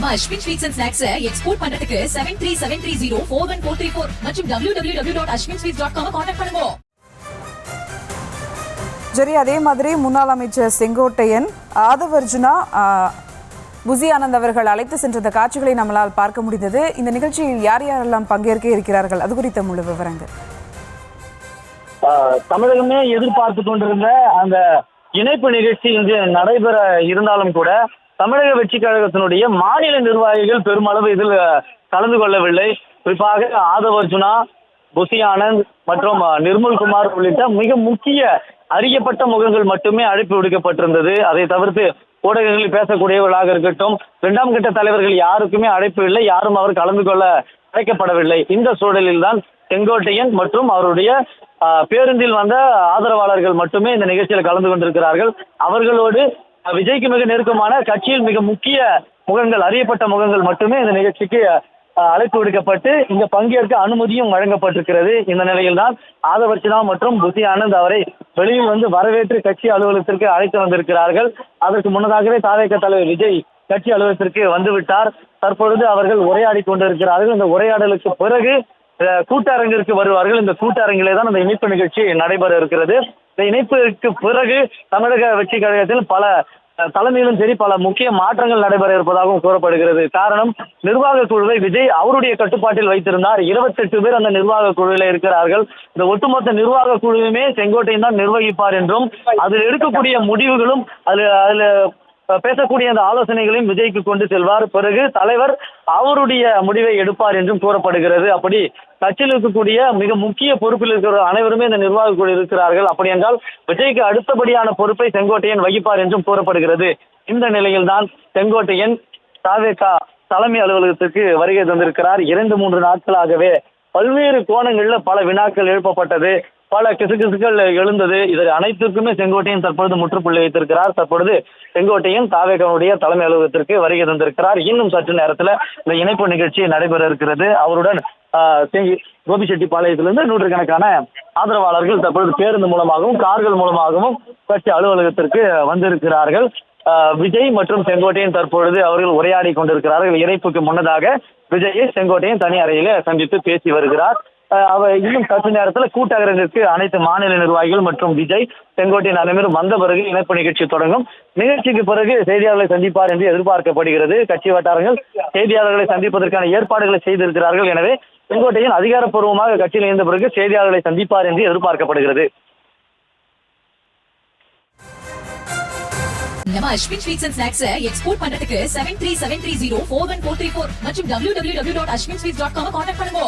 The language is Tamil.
நம்ம Ashwin sweets and snacks export பண்றதுக்கு 7373041434 மற்றும் www.ashwinsweets.com கான்டாக்ட் பண்ணுங்க. சரி, அதே மாதிரி முன்னாள் அமைச்சர் செங்கோட்டையன் ஆதவர்ஜுனா புசி ஆனந்த் அவர்கள் அழைத்து சென்ற காட்சிகளை நம்மளால் பார்க்க முடிந்தது. இந்த நிகழ்ச்சியில் யார் யாரெல்லாம் பங்கேற்க இருக்கிறார்கள், அது குறித்த முழு விவரங்கள். தமிழகமே எதிர்பார்த்து கொண்டிருந்த அந்த இணைப்பு நிகழ்ச்சி இன்று நடைபெற இருந்தாலும் கூட தமிழக வெற்றி கழகத்தினுடைய மாநில நிர்வாகிகள் பெருமளவு இதில் கலந்து கொள்ளவில்லை. குறிப்பாக ஆதவர்ஜுனா, புசி ஆனந்த் மற்றும் நிர்மல்குமார் உள்ளிட்ட மிக முக்கிய அறியப்பட்ட முகங்கள் மட்டுமே அழைப்பு விடுக்கப்பட்டிருந்தது. அதை தவிர்த்து ஊடகங்களில் பேசக்கூடியவர்களாக இருக்கட்டும், இரண்டாம் கட்ட தலைவர்கள் யாருக்குமே அழைப்பு இல்லை, யாரும் அவர் கலந்து கொள்ள அழைக்கப்படவில்லை. இந்த சூழலில் தான் செங்கோட்டையன் மற்றும் அவருடைய பேருந்தில் வந்த ஆதரவாளர்கள் மட்டுமே இந்த நிகழ்ச்சியில் கலந்து கொண்டிருக்கிறார்கள். அவர்களோடு விஜய்க்கு மிக நெருக்கமான கட்சியில் மிக முக்கிய முகங்கள், அறியப்பட்ட முகங்கள் மட்டுமே இந்த நிகழ்ச்சிக்கு அழைப்பு விடுக்கப்பட்டு இங்க பங்கேற்க அனுமதியும் வழங்கப்பட்டிருக்கிறது. இந்த நிலையில் தான் ஆதவர்ஜுனா மற்றும் புசி ஆனந்த் அவரை வெளியில் வந்து வரவேற்று கட்சி அலுவலகத்திற்கு அழைத்து வந்திருக்கிறார்கள். அதற்கு முன்னதாகவே தாவேக தலைவர் விஜய் கட்சி அலுவலகத்திற்கு வந்துவிட்டார். தற்பொழுது அவர்கள் உரையாடி கொண்டிருக்கிறார்கள். இந்த உரையாடலுக்கு பிறகு கூட்டரங்கிற்கு வருவார்கள். இந்த கூட்டரங்கிலே தான் அந்த இணைப்பு நிகழ்ச்சி நடைபெற இருக்கிறது. இந்த இணைப்புக்கு பிறகு தமிழக வெற்றி கழகத்தில் பல தலைமையிலும் சரி பல முக்கிய மாற்றங்கள் நடைபெற இருப்பதாகவும் கூறப்படுகிறது. காரணம், நிர்வாக குழுவை விஜய் அவருடைய கட்டுப்பாட்டில் வைத்திருந்தார். 28 பேர் அந்த நிர்வாக குழுவில் இருக்கிறார்கள். இந்த ஒட்டுமொத்த நிர்வாக குழுவுமே செங்கோட்டையன் தான் நிர்வகிப்பார் என்றும், அதில் எடுக்கக்கூடிய முடிவுகளும் அதுல பேசக்கூடிய அந்த ஆலோசனைகளையும் விஜய்க்கு கொண்டு செல்வார். பிறகு தலைவர் அவருடைய முடிவை எடுப்பார் என்றும் கூறப்படுகிறது. அப்படி கட்சியில் இருக்கக்கூடிய மிக முக்கிய பொறுப்பில் இருக்கிற அனைவருமே இந்த நிர்வாக குழு இருக்கிறார்கள். அப்படி என்றால் விஜய்க்கு அடுத்தபடியான பொறுப்பை செங்கோட்டையன் வகிப்பார் என்றும் கூறப்படுகிறது. இந்த நிலையில் தான் செங்கோட்டையன் தாவேகா தலைமை அலுவலகத்திற்கு வருகை தந்திருக்கிறார். 2-3 நாட்களாகவே பல்வேறு கோணங்களில் பல வினாக்கள் எழுப்பப்பட்டது, பல கிசுகிசுகள் எழுந்தது. இதை அனைத்துக்குமே செங்கோட்டையன் தற்பொழுது முற்றுப்புள்ளி வைத்திருக்கிறார். தற்பொழுது செங்கோட்டையன் தாவேகாவுடைய தலைமை அலுவலகத்திற்கு வருகை தந்திருக்கிறார். இன்னும் சற்று நேரத்தில் இந்த இணைப்பு நிகழ்ச்சி நடைபெற இருக்கிறது. அவருடன் கோபிச்செட்டிப்பாளையத்திலிருந்து நூற்றுக்கணக்கான ஆதரவாளர்கள் தற்பொழுது பேருந்து மூலமாகவும் கார்கள் மூலமாகவும் கட்சி அலுவலகத்திற்கு வந்திருக்கிறார்கள். விஜய் மற்றும் செங்கோட்டையன் தற்பொழுது அவர்கள் உரையாடி கொண்டிருக்கிறார்கள். இணைப்புக்கு முன்னதாக விஜயை செங்கோட்டையன் தனி அறையில சந்தித்து பேசி வருகிறார். அவர் இன்னும் சற்று நேரத்தில் கூட்டரங்கிற்கு அனைத்து மாநில நிர்வாகிகள் மற்றும் விஜய் செங்கோட்டையன் அனைவரும் வந்த பிறகு இணைப்பு நிகழ்ச்சி தொடங்கும். நிகழ்ச்சிக்கு பிறகு செய்தியாளர்களை சந்திப்பார் என்று எதிர்பார்க்கப்படுகிறது. கட்சி வட்டாரங்கள் செய்தியாளர்களை சந்திப்பதற்கான ஏற்பாடுகளை செய்திருக்கிறார்கள். எனவே செங்கோட்டையன் அதிகாரப்பூர்வமாக கட்சியில் இணைந்த பிறகு செய்தியாளர்களை சந்திப்பார் என்று எதிர்பார்க்கப்படுகிறது. நம்ம Ashwin sweets and snacks export பண்றதுக்கு 7373041434 மற்றும் www.ashwinsweets.com கான்டாக்ட் பண்ணுங்க.